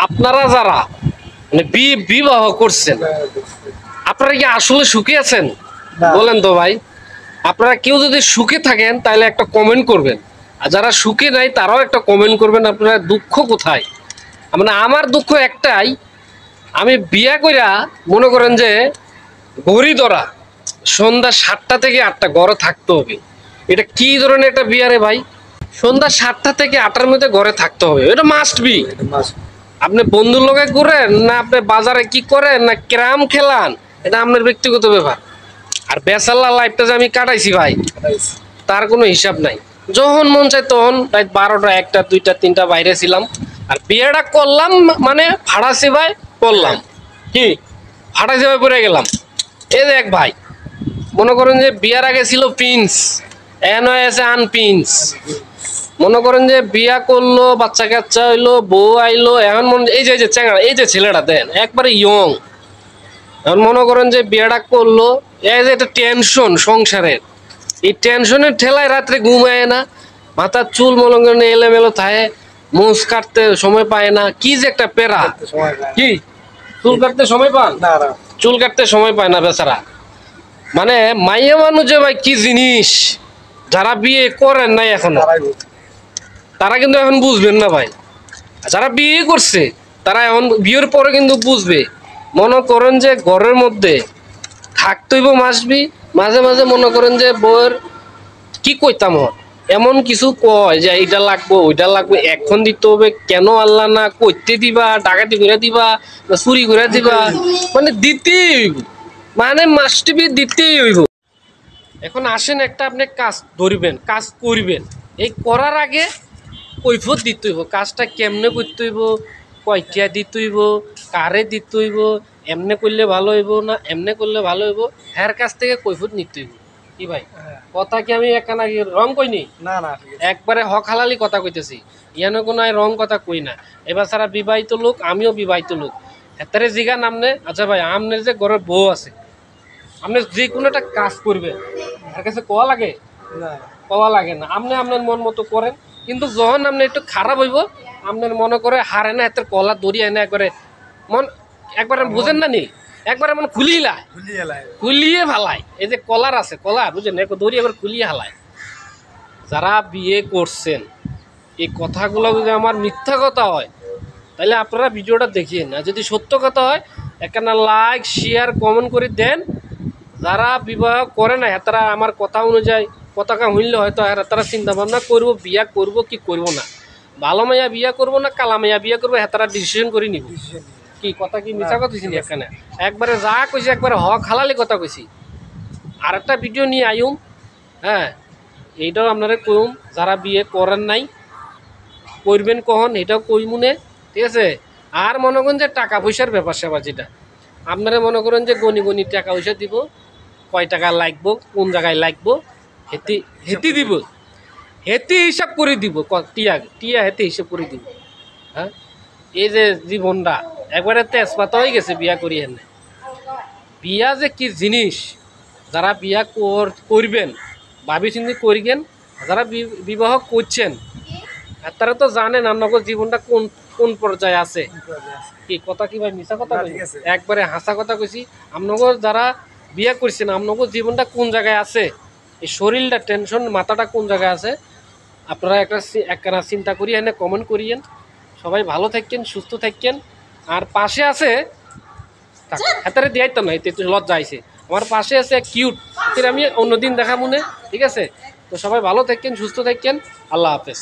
আপনারা যারা মানে বিবাহ করছেন আপনারা কি আসলে সুখী আছেন বলেন তো ভাই? আপনারা কেউ যদি সুখে থাকেন তাহলে একটা কমেন্ট করবেন, আর যারা সুখে নাই তারাও একটা কমেন্ট করবেন আপনারা দুঃখ কোথায়। মানে আমার দুঃখ একটাই, আমি বিয়া কইরা মনে করেন যে ঘড়ি ধরা সন্ধ্যা 7টা থেকে 8টা ঘরে থাকতে হবে। এটা কি ধরনের একটা বিয়া রে ভাই? সন্ধ্যা 7টা থেকে 8টার মধ্যে ঘরে থাকতে হবে, এটা মাস্ট বি। আপনি বন্ধুর লোকে করেন না আপনি বাজারে কি করেন না ক্যারাম খেলান, এটা আপনার ব্যক্তিগত ব্যাপার। আর বেসাল্লা লাইফটা যে আমি কাটাইছি ভাই তার কোনো হিসাব নাই। যখন মন চাই তখন রাত 12টা 1টা 2টা 3টা বাইরে ছিলাম। আর বিয়েটা করলাম মানে ভাড়া সেবায় করলাম, কি ভাড়া সেবায় পড়ে গেলাম। এই দেখ ভাই, মনে করেন যে বিয়ার আগে ছিল প্রিন্স, এখন হয়েছে আনপ্রিন্স। মনে করেন যে বিয়া করলো, বাচ্চা কাচ্চা হইলো, বউ আইলো, এখন মনে এই যে চ্যাংড়া এই যে ছেলেটা দেন একবারে ইয়ং। এখন মনে করেন যে বিয়েটা করলো, এই যে একটা টেনশন সংসারের, এই টেনশনের ঠেলায় রাত্রে ঘুমায় না, মাথার চুল মনে করেন এলোমেলো থাকে, মুছ কাটতে সময় পায় না, কি যে একটা পেরা। কি চুল কাটতে সময় পান? চুল কাটতে সময় পায় না বেচারা। মানে মাইয়া মানুষ যে ভাই কি জিনিস, যারা বিয়ে করেন নাই এখনো তারা কিন্তু এখন বুঝবেন না ভাই। যারা বিয়ে করছে তারা এখন বিয়ের পরে কিন্তু বুঝবে। মনে করেন যে ঘরের মধ্যে থাকতেইব মাসবি, মাঝে মাঝে মনে করেন যে বউয়ের কি কইতাম এমন কিছু কয় যে এইটা লাগবো ওইটা লাগবে, এখন দিতে হবে, কেন আল্লাহ না কইতে দিবা, ডাকাতি করে দিবা, চুরি করে দিবা, মানে দিতেই হইব, মানে মাস্টবি দিতেই হইব। এখন আসেন একটা আপনি কাজ ধরবেন, কাজ করবেন, এই করার আগে কৈফত দিতে হইব, কাজটা কেমনে করতে হইব, কয়টিয়া দিতে হইব, কারে দিতে হইব, এমনে করলে ভালো হইব না এমনে করলে ভালো হইব, হ্যার কাছ থেকে কৈফত নিতে হইব। কি ভাই কথা কি আমি একা নাকি রং কইনি? না না, একবারে হক হালালি কথা কইতেছি, ইয়ানো কোনো রং কথা কই না। এবার সারা বিবাহিত লোক, আমিও বিবাহিত লোক, হেতারে জিগা নামনে। আচ্ছা ভাই, আমনের যে ঘরের বউ আছে, আপনি যে কোনো একটা কাজ করবেন তার কাছে কোয়া লাগে না? কোয়া লাগে না। আপনি আপনার মন মতো করেন, কিন্তু যখন আপনি একটু খারাপ হইব আপনার মনে করে হারে না হাতের কলা দড়িয়ে না একবারে মন একবারে বুঝেন না নি, একবারে মন খুলিয়ে ফালায়। এই যে কলার আছে কলা বুঝেন, দড়ি একবার খুলিয়ে হালায়। যারা বিয়ে করছেন এই কথাগুলো যদি আমার মিথ্যা কথা হয় তাহলে আপনারা ভিডিওটা দেখিয়ে না, যদি সত্য কথা হয় একখানা লাইক শেয়ার কমেন্ট করে দেন। যারা বিবাহ করে না তারা আমার কথা অনুযায়ী পতাকা হইলে হয়তো তারা চিন্তা ভাবনা করবো বিয়া করব কি করব না, ভালো মাইয়া বিয়া করব না কালা মাইয়া বিয়া করবো, তারা ডিসিশন করে নিব। কি কথা কি মিছা কথা কইছি এখানে? একবারে যা কইছি একবারে হক হালালি কথা কইছি। আর একটা ভিডিও নিয়ে আইম, হ্যাঁ এইটাও আপনারা কইম, যারা বিয়ে করেন নাই করবেন কখন এটাও কইমুনে, ঠিক আছে? আর মনে করেন যে টাকা পয়সার ব্যাপার স্যাপার, যেটা আপনারা মনে করেন যে গনি গনি টাকা পয়সা দিব, কয় টাকা লাগবো কোন জায়গায় লাগবো হেতি হেতি দিব, হেতি হিসাব করে দিব, টিয়া টিয়া হেতি হিসাব করে দিব। হ্যাঁ এই যে জীবনটা একবারে তেজপাতা হয়ে গেছে বিয়া করি হেন। বিয়া যে কি জিনিস, যারা বিয়া করবেন ভাবি চিন্তি করিবেন, যারা বিবাহ করছেন তারা তো জানেন আপনার জীবনটা কোন কোন পর্যায়ে আছে। কি কথা কি ভাই মিছা কথা কইছি? একবারে হাসা কথা কইছি। আপনার যারা বিয়া করছেন আপনার জীবনটা কোন জায়গায় আছে, এই শরীরটা টেনশন মাথাটা কোন জায়গায় আছে, আপনারা একটা চিন্তা করি এনে কমেন্ট করিয়েন। সবাই ভালো থাকেন, সুস্থ থাকেন। আর পাশে আছে হাতারে দিয়াইতাম না, এতে লজ্জা আইছে, আমার পাশে আছে কিউট, আমি অন্যদিন দেখা মনে, ঠিক আছে? তো সবাই ভালো থাকেন, সুস্থ থাকেন, আল্লাহ হাফেজ।